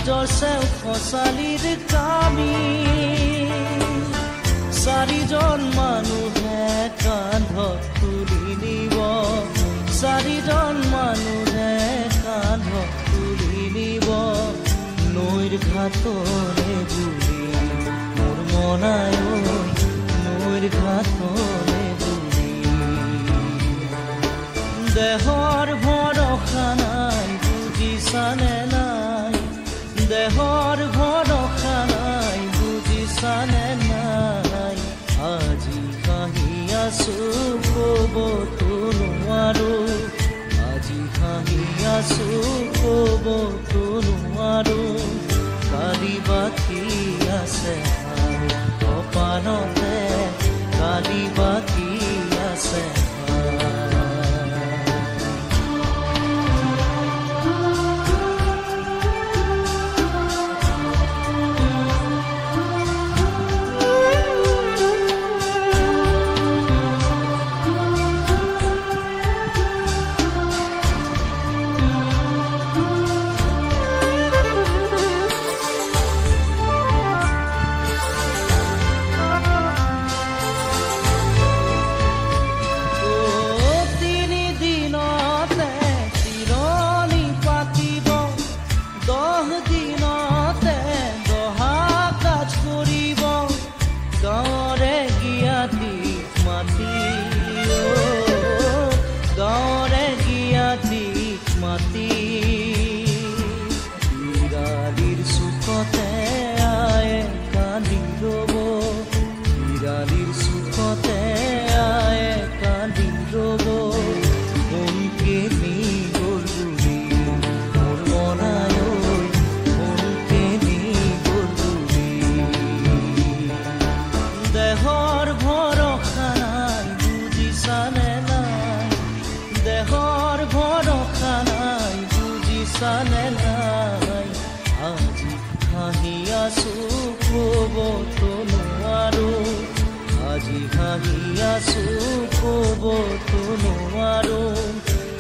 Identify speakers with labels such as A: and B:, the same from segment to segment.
A: ভিতৰছেও খচালিৰ কামি চাৰিজন মানুহে কান্ধত তুলি নিব চাৰিজন মানুহে কান্ধত তুলি নিব নৈৰ ঘাটলে বুলি মোৰ মনায় নৈৰ ঘাটলে বুলি দেহৰ ভৰসা নাই বুজিছানে নাই দেহৰ ভৰসা নাই বুজিছানে নাই আজি কাহি আছো ক'বতো নোৱাৰো আজি কাহি আছো ক'বতো নোৱাৰো কালি বাকী আছে কপালতে কালি বাকী আছে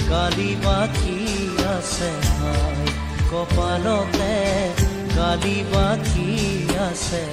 A: কালি বাকী আছে কপালতে কালি বাকী আছে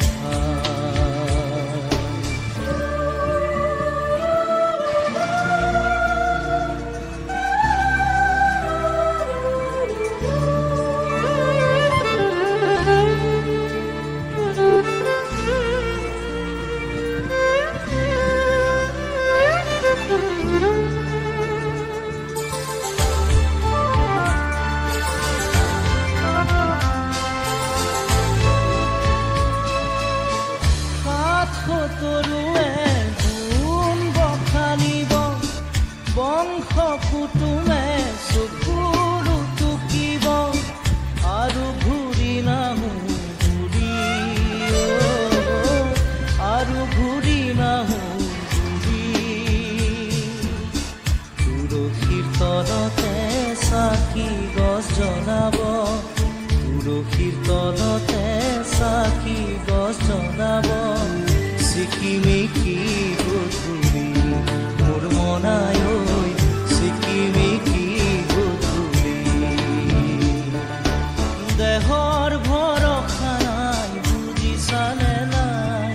A: তুলসীৰ তলতে চাকি গছ জ্বলাব চিকিমিকি গধূলি মোৰ মনায় চিকিমিকি গধূলি দেহৰ ভৰসা নাই বুজিছানে নাই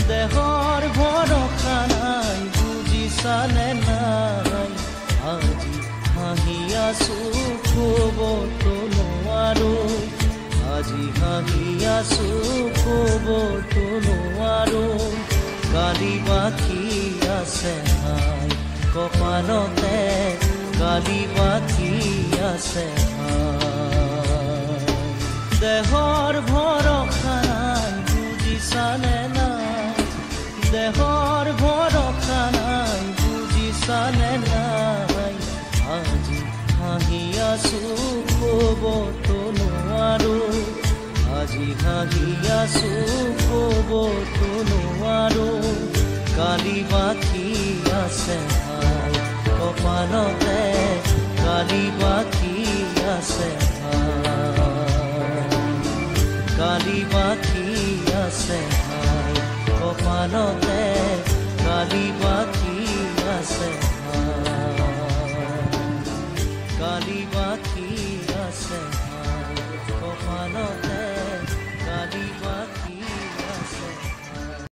A: দেহৰ ভৰসা নাই বুজিছানে নাই আজি হাঁহি আছো ক'বতো নোৱাৰো আজি হাঁহি আছো ক'বতো নোৱাৰো কালি বাকী আছে কপালতে কালি বাকী আছে দেহৰ ভৰসা নাই বুজিছানে নাই দেহৰ ভৰসা নাই বুজিছানে নাই আজি হাঁহি আছো ক'বতো নোৱাৰো আজি হাঁহি আছো ক'বতো নোৱাৰো কালি বাকী আছে কপালতে কালি বাকী আছে কালি বাকী আছে কপালতে কালি বাকী আছে